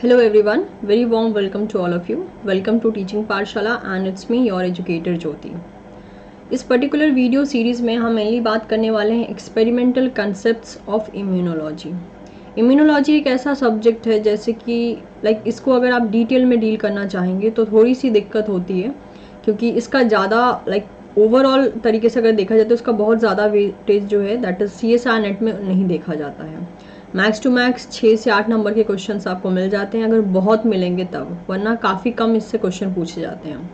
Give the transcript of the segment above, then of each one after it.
Hello everyone, very warm welcome to all of you. Welcome to Teaching Pathshala and it's me your educator Jyoti. इस particular video series में हम mainly बात करने वाले हैं experimental concepts of immunology. Immunology एक ऐसा subject है जैसे कि इसको अगर आप डिटेल में डील करना चाहेंगे तो थोड़ी सी दिक्कत होती है, क्योंकि इसका ज़्यादा ओवरऑल तरीके से अगर देखा जाए तो इसका बहुत ज़्यादा वेटेज जो है दैट इज़ CSIR नेट में नहीं देखा जाता है। मैक्स टू मैक्स 6 से 8 नंबर के क्वेश्चंस आपको मिल जाते हैं, अगर बहुत मिलेंगे तब, वरना काफ़ी कम इससे क्वेश्चन पूछे जाते हैं।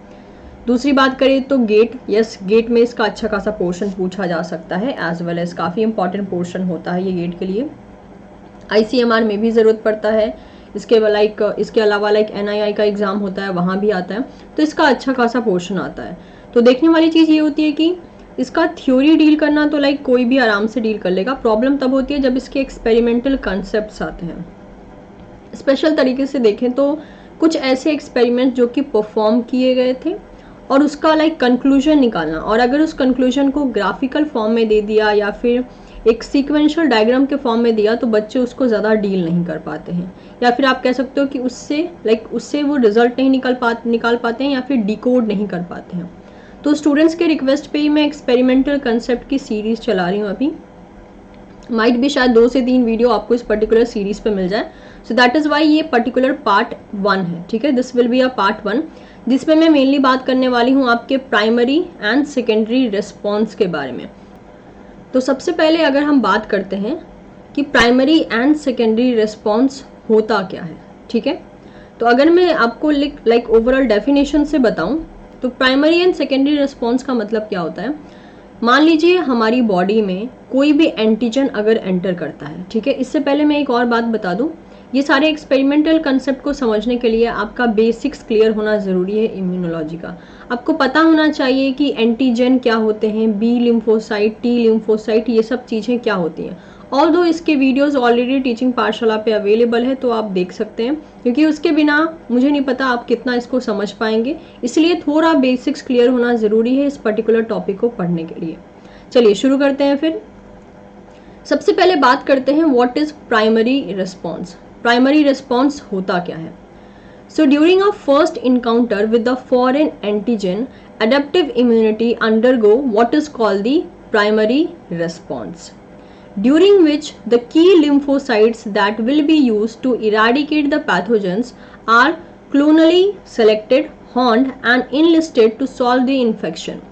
दूसरी बात करें तो गेट, यस गेट में इसका अच्छा खासा पोर्शन पूछा जा सकता है, एज वेल एज काफ़ी इंपॉर्टेंट पोर्शन होता है ये गेट के लिए। ICMR में भी ज़रूरत पड़ता है, इसके अलावा NII का एग्ज़ाम होता है, वहाँ भी आता है, तो इसका अच्छा खासा पोर्शन आता है। तो देखने वाली चीज़ ये होती है कि इसका थ्योरी डील करना तो कोई भी आराम से डील कर लेगा, प्रॉब्लम तब होती है जब इसके एक्सपेरिमेंटल कंसेप्ट्स आते हैं। स्पेशल तरीके से देखें तो कुछ ऐसे एक्सपेरिमेंट जो कि परफॉर्म किए गए थे और उसका कंक्लूजन निकालना, और अगर उस कंक्लूजन को ग्राफिकल फॉर्म में दे दिया या फिर एक सीक्वेंशियल डायग्राम के फॉर्म में दिया तो बच्चे उसको ज़्यादा डील नहीं कर पाते हैं, या फिर आप कह सकते हो कि उससे वो रिजल्ट नहीं निकाल पाते हैं या फिर डिकोड नहीं कर पाते हैं। तो स्टूडेंट्स के रिक्वेस्ट पे ही मैं एक्सपेरिमेंटल कंसेप्ट की सीरीज़ चला रही हूँ अभी। माइट भी शायद 2 से 3 वीडियो आपको इस पर्टिकुलर सीरीज़ पे मिल जाए, सो दैट इज़ वाई ये पर्टिकुलर पार्ट 1 है, ठीक है। This will be a part 1 जिसमें मैं मेनली बात करने वाली हूँ आपके प्राइमरी एंड सेकेंडरी रिस्पॉन्स के बारे में। तो सबसे पहले अगर हम बात करते हैं कि प्राइमरी एंड सेकेंडरी रिस्पॉन्स होता क्या है, ठीक है। तो अगर मैं आपको ओवरऑल डेफिनेशन से बताऊं तो प्राइमरी एंड सेकेंडरी रिस्पॉन्स का मतलब क्या होता है। मान लीजिए हमारी बॉडी में कोई भी एंटीजन अगर एंटर करता है, ठीक है। इससे पहले मैं एक और बात बता दूं, ये सारे एक्सपेरिमेंटल कंसेप्ट को समझने के लिए आपका बेसिक्स क्लियर होना ज़रूरी है इम्यूनोलॉजी का। आपको पता होना चाहिए कि एंटीजन क्या होते हैं, बी लिम्फोसाइट, टी लिम्फोसाइट, ये सब चीज़ें क्या होती हैं। ऑल्दो इसके वीडियोस ऑलरेडी टीचिंग पाठशाला पे अवेलेबल है, तो आप देख सकते हैं, क्योंकि उसके बिना मुझे नहीं पता आप कितना इसको समझ पाएंगे, इसलिए थोड़ा बेसिक्स क्लियर होना ज़रूरी है इस पर्टिकुलर टॉपिक को पढ़ने के लिए। चलिए शुरू करते हैं। फिर सबसे पहले बात करते हैं what is primary response. Primary response होता क्या है। So during a first encounter with the foreign antigen, adaptive immunity undergo what is called the primary response, during which the key lymphocytes that will be used to eradicate the pathogens are clonally selected, horned and enlisted to solve the infection.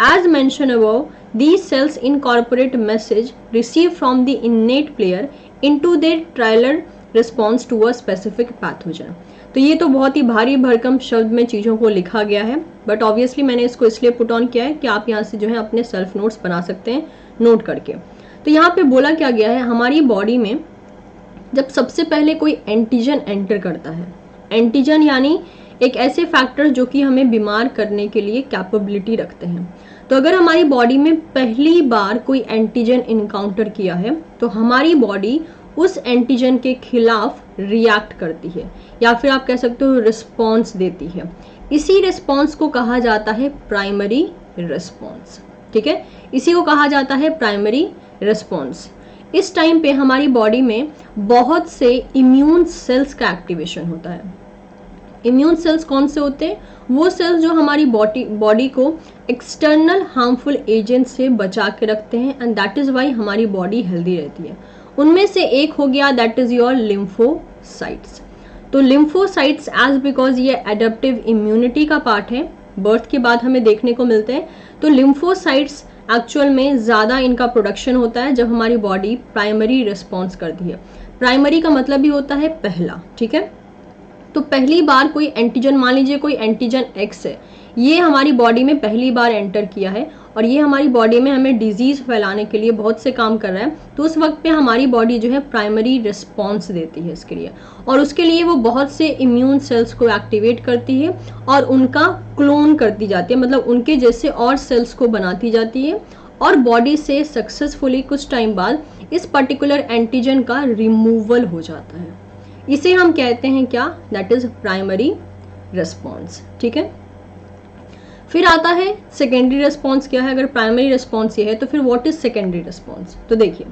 As mentioned above, these cells incorporate message received from the innate player into their trailer response to a specific pathogen. तो ये तो बहुत ही भारी भरकम शब्द में चीज़ों को लिखा गया है, बट ऑब्वियसली मैंने इसको इसलिए पुट ऑन किया है कि आप यहाँ से जो है अपने सेल्फ नोट्स बना सकते हैं नोट करके। तो यहाँ पे बोला क्या गया है, हमारी बॉडी में जब सबसे पहले कोई एंटीजन एंटर करता है, एंटीजन यानी एक ऐसे फैक्टर जो कि हमें बीमार करने के लिए कैपेबिलिटी रखते हैं। तो अगर हमारी बॉडी में पहली बार कोई एंटीजन इनकाउंटर किया है तो हमारी बॉडी उस एंटीजन के खिलाफ रिएक्ट करती है, या फिर आप कह सकते हो रिस्पॉन्स देती है। इसी रिस्पॉन्स को कहा जाता है प्राइमरी रिस्पॉन्स, ठीक है। इसी को कहा जाता है प्राइमरी रिस्पॉन्स। इस टाइम पे हमारी बॉडी में बहुत से इम्यून सेल्स का एक्टिवेशन होता है। इम्यून सेल्स कौन से होते हैं, वो सेल्स जो हमारी बॉडी को एक्सटर्नल हार्मफुल एजेंट से बचा के रखते हैं, एंड दैट इज वाई हमारी बॉडी हेल्दी रहती है। उनमें से एक हो गया दैट इज योर लिम्फोसाइट्स। तो लिम्फोसाइट्स एज बिकॉज ये एडेप्टिव इम्यूनिटी का पार्ट है, बर्थ के बाद हमें देखने को मिलते हैं, तो लिम्फोसाइट्स एक्चुअल में ज़्यादा इनका प्रोडक्शन होता है जब हमारी बॉडी प्राइमरी रिस्पॉन्स करती है। प्राइमरी का मतलब भी होता है पहला, ठीक है। तो पहली बार कोई एंटीजन, मान लीजिए कोई एंटीजन X है, ये हमारी बॉडी में पहली बार एंटर किया है और ये हमारी बॉडी में हमें डिजीज़ फैलाने के लिए बहुत से काम कर रहा है, तो उस वक्त पे हमारी बॉडी जो है प्राइमरी रिस्पॉन्स देती है इसके लिए, और उसके लिए वो बहुत से इम्यून सेल्स को एक्टिवेट करती है और उनका क्लोन करती जाती है, मतलब उनके जैसे और सेल्स को बनाती जाती है, और बॉडी से सक्सेसफुली कुछ टाइम बाद इस पर्टिकुलर एंटीजन का रिमूवल हो जाता है। इसे हम कहते हैं क्या, दैट इज प्राइमरी रिस्पॉन्स, ठीक है। फिर आता है सेकेंडरी रिस्पॉन्स क्या है। अगर प्राइमरी रिस्पॉन्स ये है तो फिर व्हाट इज सेकेंडरी रिस्पॉन्स। तो देखिए,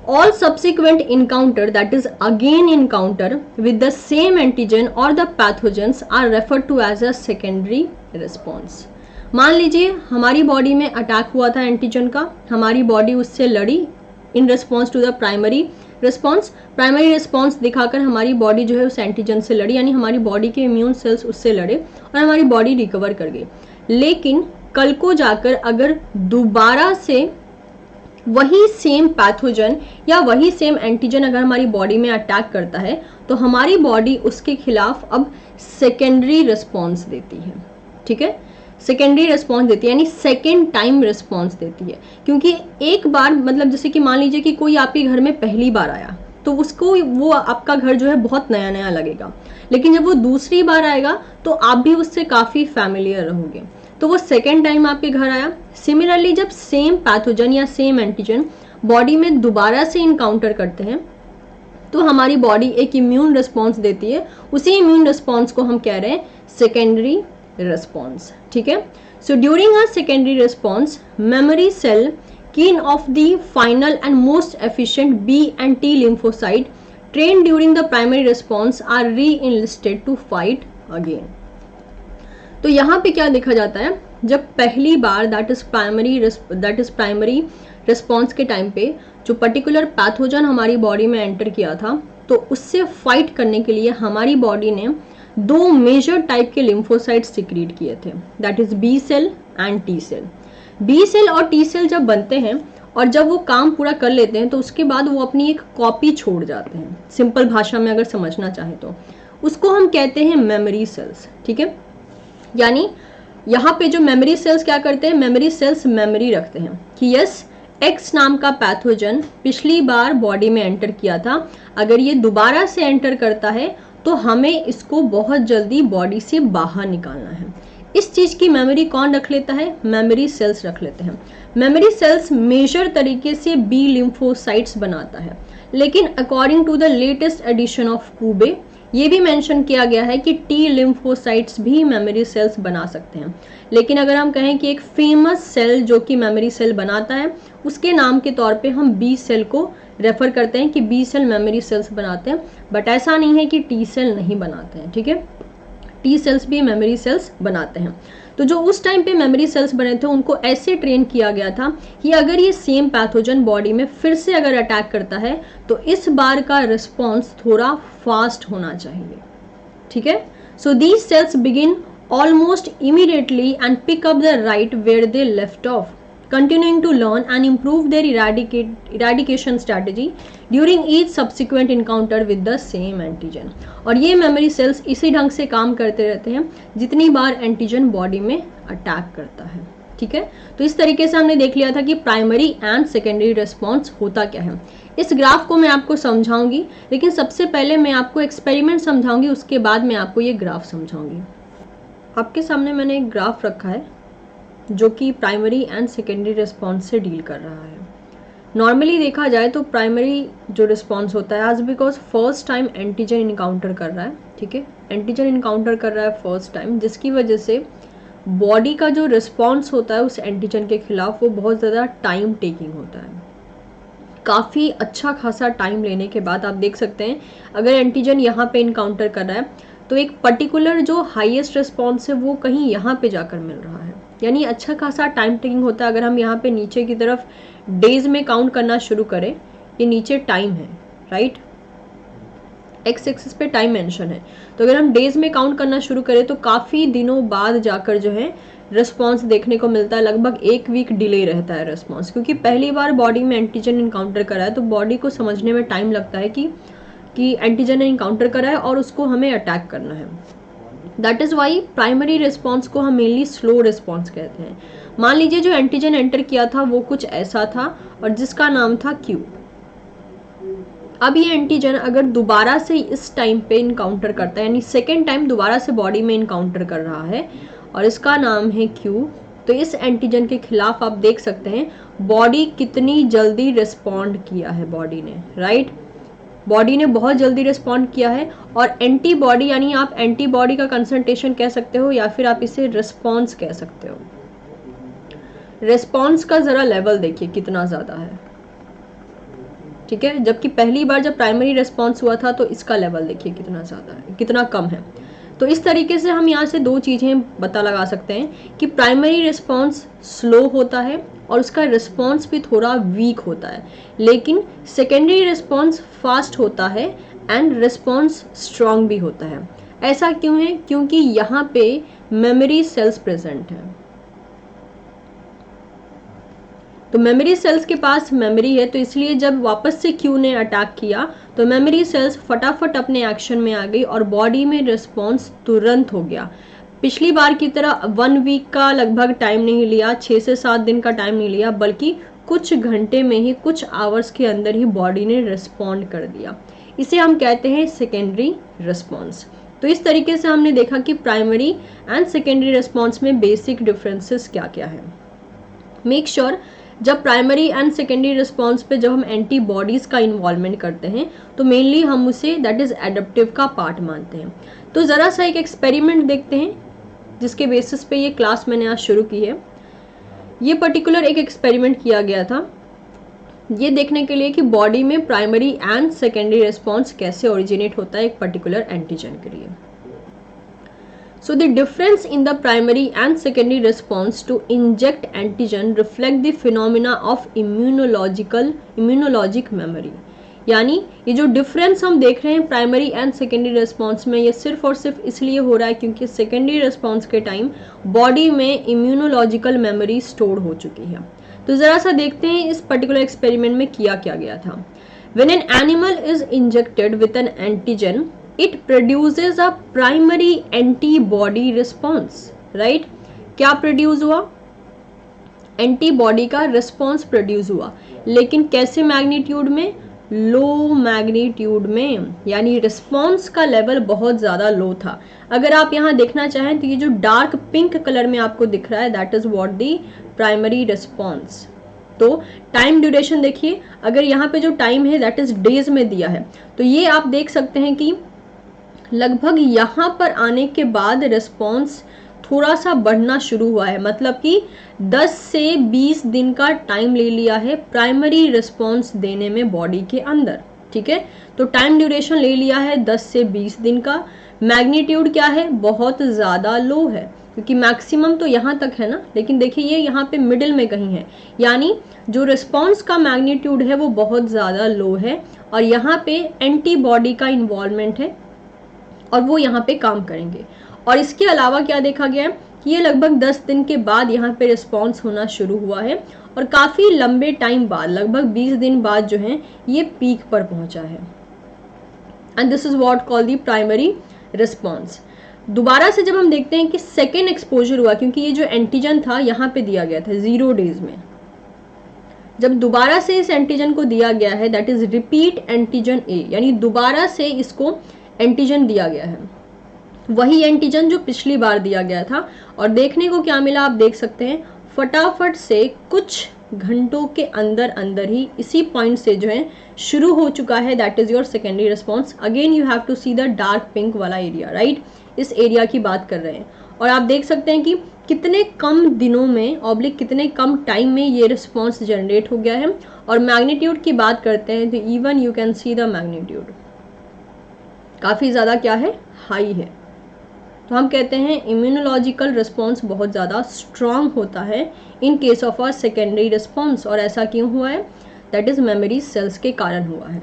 All subsequent encounter, that is again encounter with the same antigen or the pathogens are referred to as a secondary response. मान लीजिए हमारी बॉडी में अटैक हुआ था एंटीजन का, हमारी बॉडी उससे लड़ी in response to the primary response. Primary response दिखाकर हमारी बॉडी जो है उस एंटीजन से लड़ी, यानी हमारी बॉडी के इम्यून सेल्स उससे लड़े और हमारी बॉडी रिकवर कर गई. लेकिन कल को जाकर अगर दोबारा से वही सेम पैथोजन या वही सेम एंटीजन अगर हमारी बॉडी में अटैक करता है तो हमारी बॉडी उसके खिलाफ अब सेकेंडरी रिस्पॉन्स देती है. ठीक है, सेकेंडरी रिस्पॉन्स देती है, यानी सेकेंड टाइम रिस्पॉन्स देती है. क्योंकि एक बार मतलब जैसे कि मान लीजिए कि कोई आपके घर में पहली बार आया तो उसको वो आपका घर जो है बहुत नया नया लगेगा, लेकिन जब वो दूसरी बार आएगा तो आप भी उससे काफ़ी फैमिलियर रहोगे, तो वो सेकेंड टाइम आपके घर आया. सिमिलरली जब सेम पैथोजन या सेम एंटीजन बॉडी में दोबारा से इनकाउंटर करते हैं तो हमारी बॉडी एक इम्यून रिस्पॉन्स देती है. उसी इम्यून रिस्पॉन्स को हम कह रहे हैं सेकेंडरी रिस्पॉन्स. ठीक है, so during a secondary response memory cell keen of the final and most efficient B and T lymphocyte train during the primary response are re enlisted to fight again. तो यहाँ पे क्या देखा जाता है, जब पहली बार दैट इज प्राइमरी रिस्पॉन्स के टाइम पे जो पर्टिकुलर पैथोजन हमारी बॉडी में एंटर किया था तो उससे फाइट करने के लिए हमारी बॉडी ने दो मेजर टाइप के लिम्फोसाइट्स सिक्रीट किए थे, that is B cell and T cell. B cell और टी सेल जब बनते हैं और जब वो काम पूरा कर लेते हैं तो उसके बाद वो अपनी एक कॉपी छोड़ जाते हैं. सिंपल भाषा में अगर समझना चाहे तो उसको हम कहते हैं मेमोरी सेल्स. ठीक है, यानी यहाँ पे जो मेमोरी सेल्स क्या करते हैं, मेमोरी सेल्स मेमोरी रखते हैं कि यस एक्स नाम का पैथोजन पिछली बार बॉडी में एंटर किया था, अगर ये दोबारा से एंटर करता है तो हमें इसको बहुत जल्दी बॉडी से बाहर निकालना है. इस चीज की मेमोरी कौन रख लेता है, मेमोरी सेल्स रख लेते हैं. मेमोरी सेल्स मेजर तरीके से बी लिम्फोसाइट्स बनाता है, लेकिन according to the latest edition of Kuby ये भी मेंशन किया गया है कि टी लिम्फोसाइट्स भी मेमोरी सेल्स बना सकते हैं. लेकिन अगर हम कहें कि एक फेमस सेल जो कि मेमोरी सेल बनाता है उसके नाम के तौर पे हम बी सेल को रेफर करते हैं कि बी सेल मेमोरी सेल्स बनाते हैं, बट ऐसा नहीं है कि टी सेल नहीं बनाते हैं. ठीक है, टी सेल्स भी मेमोरी सेल्स बनाते हैं. तो जो उस टाइम पे मेमोरी सेल्स बने थे उनको ऐसे ट्रेन किया गया था कि अगर ये सेम पैथोजन बॉडी में फिर से अगर अटैक करता है तो इस बार का रिस्पॉन्स थोड़ा फास्ट होना चाहिए. ठीक है, so these cells begin almost immediately and pick up the right where they left off, continuing to learn and improve their eradication strategy during each subsequent encounter with the same antigen. और ये memory cells इसी ढंग से काम करते रहते हैं जितनी बार एंटीजन बॉडी में अटैक करता है. ठीक है, तो इस तरीके से हमने देख लिया था कि प्राइमरी एंड सेकेंडरी रिस्पॉन्स होता क्या है. इस ग्राफ को मैं आपको समझाऊंगी, लेकिन सबसे पहले मैं आपको एक्सपेरिमेंट समझाऊंगी, उसके बाद मैं आपको ये ग्राफ समझाऊंगी. आपके सामने मैंने एक ग्राफ रखा है जो कि प्राइमरी एंड सेकेंडरी रिस्पॉन्स से डील कर रहा है. नॉर्मली देखा जाए तो प्राइमरी जो रिस्पॉन्स होता है आज because first time antigen encounter कर रहा है. ठीक है, एंटीजन इनकाउंटर कर रहा है फर्स्ट टाइम, जिसकी वजह से बॉडी का जो रिस्पॉन्स होता है उस एंटीजन के खिलाफ वो बहुत ज़्यादा टाइम टेकिंग होता है. काफ़ी अच्छा खासा टाइम लेने के बाद आप देख सकते हैं अगर एंटीजन यहाँ पे इनकाउंटर कर रहा है तो एक पर्टिकुलर जो हाईएस्ट रिस्पॉन्स है वो कहीं यहाँ पे जाकर मिल रहा है, यानी अच्छा खासा टाइम टेकिंग होता है. अगर हम यहाँ पे नीचे की तरफ डेज में काउंट करना शुरू करें, ये नीचे टाइम है, राइट, एक्स एक्सिस पे टाइम मेंशन है, तो अगर हम डेज में काउंट करना शुरू करें तो काफ़ी दिनों बाद जाकर जो है रिस्पॉन्स देखने को मिलता है. लगभग 1 वीक डिले रहता है रिस्पॉन्स, क्योंकि पहली बार बॉडी में एंटीजन इनकाउंटर करा है तो बॉडी को समझने में टाइम लगता है कि एंटीजन ने इनकाउंटर करा है और उसको हमें अटैक करना है. That is why primary response को हम मेनली स्लो रिस्पॉन्स कहते हैं. मान लीजिए जो एंटीजन एंटर किया था वो कुछ ऐसा था और जिसका नाम था क्यू. अब ये एंटीजन अगर दोबारा से इस टाइम पे इनकाउंटर करता है, यानी सेकेंड टाइम दोबारा से बॉडी में इनकाउंटर कर रहा है और इसका नाम है क्यू, तो इस एंटीजन के खिलाफ आप देख सकते हैं बॉडी कितनी जल्दी रिस्पॉन्ड किया है बॉडी ने, राइट. बॉडी ने बहुत जल्दी रिस्पॉन्ड किया है और एंटीबॉडी, यानी आप एंटीबॉडी का कंसंट्रेशन कह सकते हो या फिर आप इसे रिस्पॉन्स कह सकते हो. रिस्पॉन्स का ज़रा लेवल देखिए कितना ज़्यादा है. ठीक है, जबकि पहली बार जब प्राइमरी रिस्पॉन्स हुआ था तो इसका लेवल देखिए कितना ज़्यादा है, कितना कम है। तो इस तरीके से हम यहाँ से दो चीज़ें पता लगा सकते हैं कि प्राइमरी रिस्पॉन्स स्लो होता है और उसका रिस्पॉन्स भी थोड़ा वीक होता है, लेकिन सेकेंडरी रिस्पॉन्स फास्ट होता है एंड रिस्पॉन्स स्ट्रॉन्ग भी होता है। ऐसा क्यों है? क्योंकि यहाँ पे मेमोरी सेल्स प्रेजेंट है। तो मेमोरी सेल्स के पास मेमोरी है, तो इसलिए जब वापस से क्यू ने अटैक किया तो मेमोरी सेल्स फटाफट अपने एक्शन में आ गई और बॉडी में रिस्पॉन्स तुरंत हो गया। पिछली बार की तरह 1 वीक का लगभग टाइम नहीं लिया, 6 से 7 दिन का टाइम नहीं लिया, बल्कि कुछ घंटे में ही, कुछ आवर्स के अंदर ही बॉडी ने रिस्पॉन्ड कर दिया। इसे हम कहते हैं सेकेंडरी रिस्पॉन्स। तो इस तरीके से हमने देखा कि प्राइमरी एंड सेकेंडरी रिस्पॉन्स में बेसिक डिफरेंसेस क्या क्या है। मेक श्योर जब प्राइमरी एंड सेकेंडरी रिस्पॉन्स पे जब हम एंटीबॉडीज का इन्वॉल्वमेंट करते हैं तो मेनली हम उसे दैट इज एडेप्टिव का पार्ट मानते हैं। तो ज़रा सा एक एक्सपेरिमेंट देखते हैं जिसके बेसिस पे ये क्लास मैंने आज शुरू की है। ये पर्टिकुलर एक एक्सपेरिमेंट किया गया था ये देखने के लिए कि बॉडी में प्राइमरी एंड सेकेंडरी रिस्पॉन्स कैसे ओरिजिनेट होता है एक पर्टिकुलर एंटीजन के लिए। So the difference in the primary and secondary response to inject antigen reflect the phenomena of immunologic memory। यानी ये जो डिफरेंस हम देख रहे हैं प्राइमरी एंड सेकेंडरी रिस्पॉन्स में, ये सिर्फ और सिर्फ इसलिए हो रहा है क्योंकि सेकेंडरी रिस्पॉन्स के टाइम बॉडी में इम्यूनोलॉजिकल मेमोरी स्टोर हो चुकी है। तो जरा सा देखते हैं इस पर्टिकुलर एक्सपेरिमेंट में किया क्या गया था। When an animal is injected with an antigen, it produces a primary antibody response, right? क्या प्रोड्यूस हुआ? एंटीबॉडी का रिस्पॉन्स प्रोड्यूस हुआ, लेकिन कैसे मैग्नीट्यूड में? लो मैग्नीट्यूड में, यानी रिस्पॉन्स का लेवल बहुत ज़्यादा लो था। अगर आप यहाँ देखना चाहें तो ये जो डार्क पिंक कलर में आपको दिख रहा है that is what the primary response. तो टाइम ड्यूरेशन देखिए, अगर यहाँ पे जो टाइम है दैट इज डेज में दिया है, तो ये आप देख सकते हैं कि लगभग यहाँ पर आने के बाद रिस्पॉन्स थोड़ा सा बढ़ना शुरू हुआ है, मतलब कि 10 से 20 दिन का टाइम ले लिया है प्राइमरी रिस्पॉन्स देने में बॉडी के अंदर। ठीक है, तो टाइम ड्यूरेशन ले लिया है 10 से 20 दिन का। मैग्नीट्यूड क्या है? बहुत ज़्यादा लो है, क्योंकि मैक्सिमम तो यहाँ तक है ना, लेकिन देखिए ये यहाँ पे मिडिल में कहीं है, यानी जो रिस्पॉन्स का मैग्नीट्यूड है वो बहुत ज़्यादा लो है और यहाँ पे एंटीबॉडी का इन्वॉल्वमेंट है और वो यहाँ पे काम करेंगे। और इसके अलावा क्या देखा गया है कि ये लगभग 10 दिन के बाद यहाँ पे रिस्पॉन्स होना शुरू हुआ है और काफ़ी लंबे टाइम बाद, लगभग 20 दिन बाद जो है ये पीक पर पहुँचा है। And this is what called the primary response. दोबारा से जब हम देखते हैं कि सेकेंड एक्सपोजर हुआ, क्योंकि ये जो एंटीजन था यहाँ पे दिया गया था 0 डेज में, जब दोबारा से इस एंटीजन को दिया गया है दैट इज रिपीट एंटीजन ए, यानी दोबारा से इसको एंटीजन दिया गया है, वही एंटीजन जो पिछली बार दिया गया था। और देखने को क्या मिला आप देख सकते हैं, फटाफट से कुछ घंटों के अंदर अंदर ही इसी पॉइंट से जो है शुरू हो चुका है that is your secondary response. Again you have to see the dark pink वाला एरिया, राइट? इस एरिया की बात कर रहे हैं और आप देख सकते हैं कि कितने कम दिनों में ऑब्लिक कितने कम टाइम में ये रिस्पॉन्स जनरेट हो गया है। और मैग्नीट्यूड की बात करते हैं तो even you can see the magnitude काफ़ी ज़्यादा क्या है, हाई है। तो हम कहते हैं इम्यूनोलॉजिकल रिस्पॉन्स बहुत ज़्यादा स्ट्रॉन्ग होता है in case of a secondary response. और ऐसा क्यों हुआ है? दैट इज मेमोरी सेल्स के कारण हुआ है।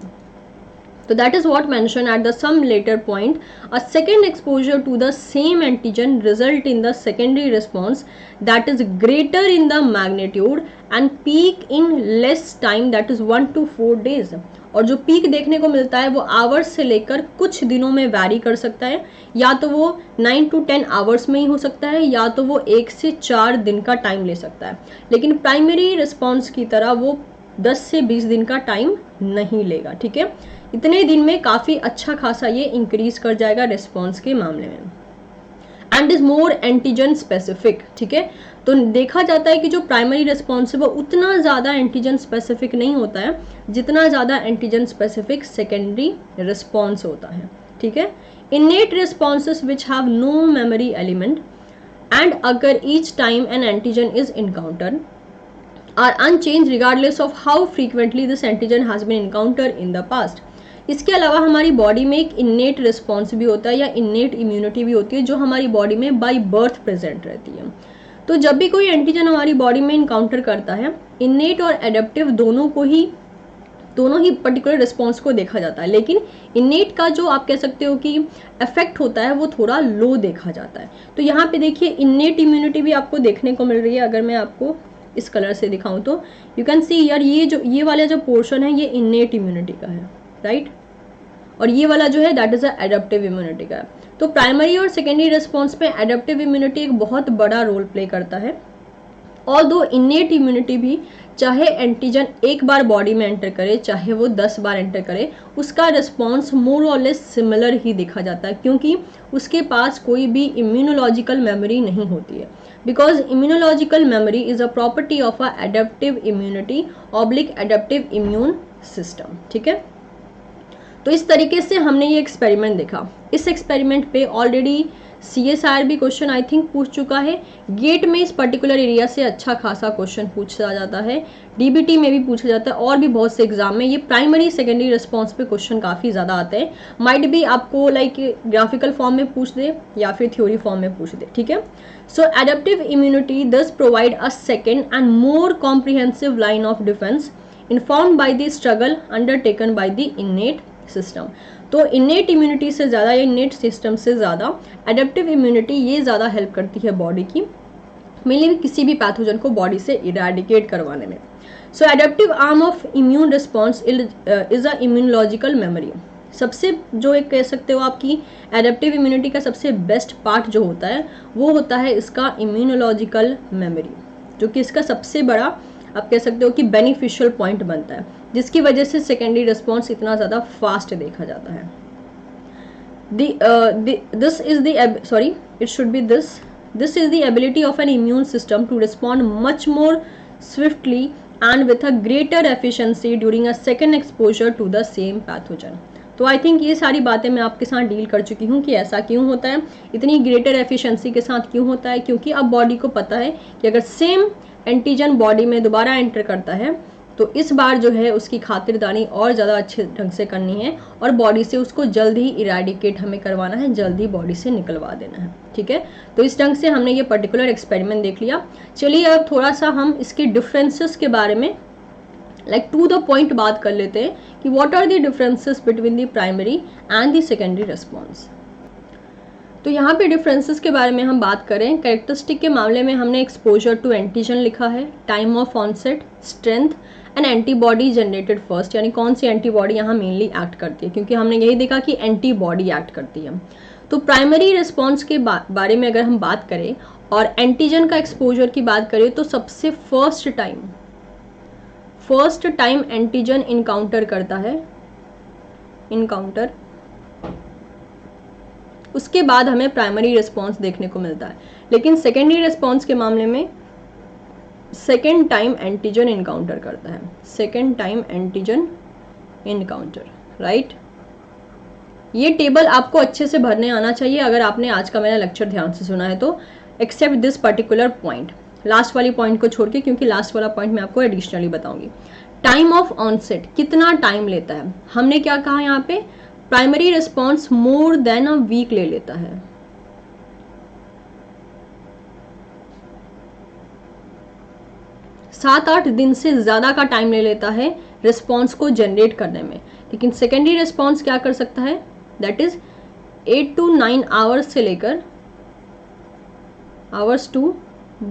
तो that is what mention at the some later point a second exposure to the same antigen result in the secondary response that is greater in the magnitude and peak in less time that is 1 to 4 days। और जो peak देखने को मिलता है वो hours से लेकर कुछ दिनों में वैरी कर सकता है, या तो वो 9 to 10 आवर्स में ही हो सकता है, या तो वो 1 से 4 दिन का टाइम ले सकता है। लेकिन प्राइमरी रिस्पॉन्स की तरह वो 10 से 20 दिन का टाइम नहीं लेगा। ठीक है, इतने दिन में काफ़ी अच्छा खासा ये इंक्रीज कर जाएगा रिस्पॉन्स के मामले में। And is more antigen specific. ठीक है, तो देखा जाता है कि जो प्राइमरी रिस्पॉन्स है वो उतना ज़्यादा एंटीजन स्पेसिफिक नहीं होता है जितना ज़्यादा एंटीजन स्पेसिफिक सेकेंडरी रिस्पॉन्स होता है। ठीक है, innate responses which have no memory element and अगर each time an antigen is encounter are unchange regardless of how frequently this antigen has been encounter in the past. इसके अलावा हमारी body में एक इन्नेट रिस्पॉन्स भी होता है या इन्नेट इम्यूनिटी भी होती है जो हमारी बॉडी में बाय बर्थ प्रेजेंट रहती है। तो जब भी कोई एंटीजन हमारी बॉडी में इनकाउंटर करता है, इन्नेट और एडेप्टिव दोनों ही पर्टिकुलर रिस्पॉन्स को देखा जाता है, लेकिन इन्नेट का जो आप कह सकते हो कि इफेक्ट होता है वो थोड़ा लो देखा जाता है। तो यहाँ पे देखिए इन्नेट इम्यूनिटी भी आपको देखने को मिल रही है। अगर मैं आपको इस कलर से दिखाऊं तो यू कैन सी यार, ये वाला जो पोर्शन है ये इन्नेट इम्यूनिटी का है, राइट, और ये वाला जो है that is a adaptive immunity का है। तो प्राइमरी और सेकेंडरी रिस्पॉन्स में एडेप्टिव इम्यूनिटी एक बहुत बड़ा रोल प्ले करता है। ऑल्दो इन्नेट इम्यूनिटी भी, चाहे एंटीजन एक बार बॉडी में एंटर करे चाहे वो 10 बार एंटर करे, उसका रिस्पॉन्स मोर और लेस सिमिलर ही देखा जाता है, क्योंकि उसके पास कोई भी इम्यूनोलॉजिकल मेमोरी नहीं होती है। Because immunological memory is a property of a adaptive immunity oblique adaptive immune system. ठीक है, तो इस तरीके से हमने ये एक्सपेरिमेंट देखा। इस एक्सपेरिमेंट पे ऑलरेडी CSIR भी क्वेश्चन आई थिंक पूछ चुका है। गेट में इस पर्टिकुलर एरिया से अच्छा खासा क्वेश्चन पूछा जाता है, DBT में भी पूछा जाता है, और भी बहुत से एग्जाम में ये प्राइमरी सेकेंडरी रिस्पॉन्स पे क्वेश्चन काफ़ी ज़्यादा आते हैं। माइट भी आपको लाइक ग्राफिकल फॉर्म में पूछ दे या फिर थ्योरी फॉर्म में पूछ दे। ठीक है, सो एडेप्टिव इम्यूनिटी दस provide a second and more comprehensive line of defence informed by the struggle undertaken by the innate system. तो इन्नेट इम्यूनिटी से ज़्यादा या इन्नेट सिस्टम से ज़्यादा एडेप्टिव इम्यूनिटी ये ज़्यादा हेल्प करती है बॉडी की, मेनली किसी भी पैथोजन को बॉडी से इरेडिकेट करवाने में। So adaptive arm of immune response is a immunological memory. सबसे जो एक कह सकते हो आपकी एडेप्टिव इम्यूनिटी का सबसे बेस्ट पार्ट जो होता है वो होता है इसका इम्यूनोलॉजिकल मेमोरी, जो कि इसका सबसे बड़ा आप कह सकते हो कि बेनिफिशियल पॉइंट बनता है, जिसकी वजह से सेकेंडरी रिस्पॉन्स इतना ज़्यादा फास्ट देखा जाता है। This is the sorry it should be this is the ability of an immune system to respond much more swiftly and with a greater efficiency during a second exposure to the same pathogen. तो I think ये सारी बातें मैं आपके साथ deal कर चुकी हूँ कि ऐसा क्यों होता है, इतनी ग्रेटर एफिशिएंसी के साथ क्यों होता है, क्योंकि अब बॉडी को पता है कि अगर सेम एंटीजन बॉडी में दोबारा एंटर करता है तो इस बार जो है उसकी खातिरदारी और ज़्यादा अच्छे ढंग से करनी है और बॉडी से उसको जल्द ही इरेडिकेट हमें करवाना है, जल्द ही बॉडी से निकलवा देना है। ठीक है, तो इस ढंग से हमने ये पर्टिकुलर एक्सपेरिमेंट देख लिया। चलिए अब थोड़ा सा हम इसके डिफरेंसेस के बारे में लाइक टू द पॉइंट बात कर लेते हैं कि what are the differences between the primary and the secondary response. तो यहाँ पे डिफरेंसेस के बारे में हम बात करें, कैरेक्टरिस्टिक के मामले में हमने एक्सपोजर टू एंटीजन लिखा है, time of onset, strength and antibody generated first, यानी कौन सी एंटीबॉडी यहाँ मेनली एक्ट करती है, क्योंकि हमने यही देखा कि एंटीबॉडी एक्ट करती है। तो प्राइमरी रिस्पॉन्स के बारे में अगर हम बात करें और एंटीजन का एक्सपोजर की बात करें तो सबसे फर्स्ट टाइम एंटीजन इनकाउंटर करता है, उसके बाद हमें प्राइमरी रिस्पॉन्स देखने को मिलता है। लेकिन सेकेंडरी रिस्पॉन्स के मामले में सेकेंड टाइम एंटीजन इनकाउंटर करता है, second time antigen encounter, right. ये टेबल आपको अच्छे से भरने आना चाहिए अगर आपने आज का मेरा लेक्चर ध्यान से सुना है तो, except this particular point, last वाली पॉइंट को छोड़ के, क्योंकि लास्ट वाला पॉइंट मैं आपको एडिशनली बताऊंगी। टाइम ऑफ ऑनसेट कितना टाइम लेता है, हमने क्या कहा यहाँ पे, primary response more than a week ले लेता है। सात आठ दिन से ज्यादा का टाइम ले लेता है रिस्पॉन्स को जनरेट करने में, लेकिन सेकेंडरी रिस्पॉन्स क्या कर सकता है, दैट इज 8 to 9 आवर्स से लेकर आवर्स टू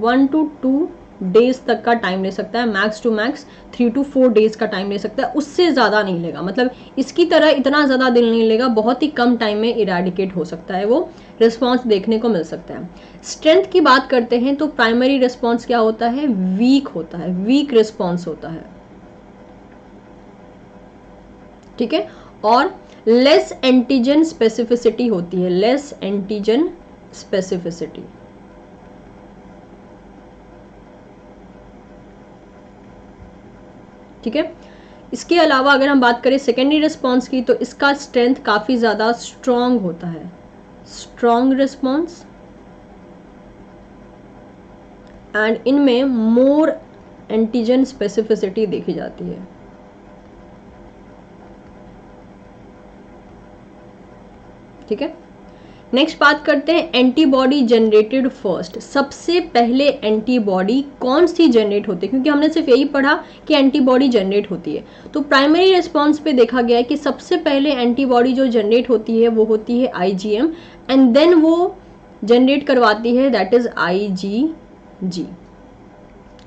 1 to 2 डेज तक का टाइम ले सकता है, max to max 3 to 4 days का टाइम ले सकता है, उससे ज़्यादा नहीं लेगा। मतलब इसकी तरह इतना ज़्यादा दिन नहीं लेगा, बहुत ही कम टाइम में इरेडिकेट हो सकता है, वो रिस्पॉन्स देखने को मिल सकता है। स्ट्रेंथ की बात करते हैं तो प्राइमरी रिस्पॉन्स क्या होता है, वीक होता है, वीक रिस्पॉन्स होता है, ठीक है। और लेस एंटीजन स्पेसिफिसिटी होती है, लेस एंटीजन स्पेसिफिसिटी, ठीक है। इसके अलावा अगर हम बात करें सेकेंडरी रिस्पॉन्स की तो इसका स्ट्रेंथ काफी ज्यादा स्ट्रॉन्ग होता है, स्ट्रॉन्ग रिस्पॉन्स, एंड इनमें मोर एंटीजन स्पेसिफिसिटी देखी जाती है। ठीक है, नेक्स्ट बात करते हैं एंटीबॉडी जनरेटेड फर्स्ट। सबसे पहले एंटीबॉडी कौन सी जनरेट होती है, क्योंकि हमने सिर्फ यही पढ़ा कि एंटीबॉडी जनरेट होती है। तो प्राइमरी रिस्पॉन्स पे देखा गया है कि सबसे पहले एंटीबॉडी जो जनरेट होती है वो होती है IgM, एंड देन वो जनरेट करवाती है दैट इज IgG।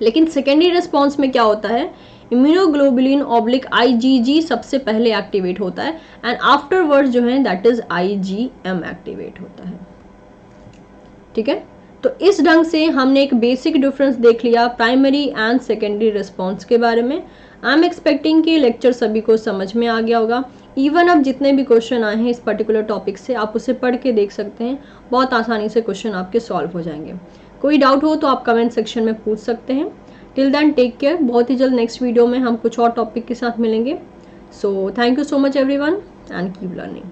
लेकिन सेकेंडरी रिस्पॉन्स में क्या होता है, इम्यूनोग्लोबुलिन ऑब्लिक IgG सबसे पहले एक्टिवेट होता है एंड आफ्टरवर्ड्स जो है दैट इज IgM एक्टिवेट होता है। ठीक है, तो इस ढंग से हमने एक बेसिक डिफरेंस देख लिया प्राइमरी एंड सेकेंडरी रिस्पॉन्स के बारे में। आई एम एक्सपेक्टिंग कि लेक्चर सभी को समझ में आ गया होगा। इवन अब जितने भी क्वेश्चन आए हैं इस पर्टिकुलर टॉपिक से आप उसे पढ़ के देख सकते हैं, बहुत आसानी से क्वेश्चन आपके सॉल्व हो जाएंगे। कोई डाउट हो तो आप कमेंट सेक्शन में पूछ सकते हैं। टिल देन टेक केयर, बहुत ही जल्द नेक्स्ट वीडियो में हम कुछ और टॉपिक के साथ मिलेंगे। So thank you so much everyone and keep learning.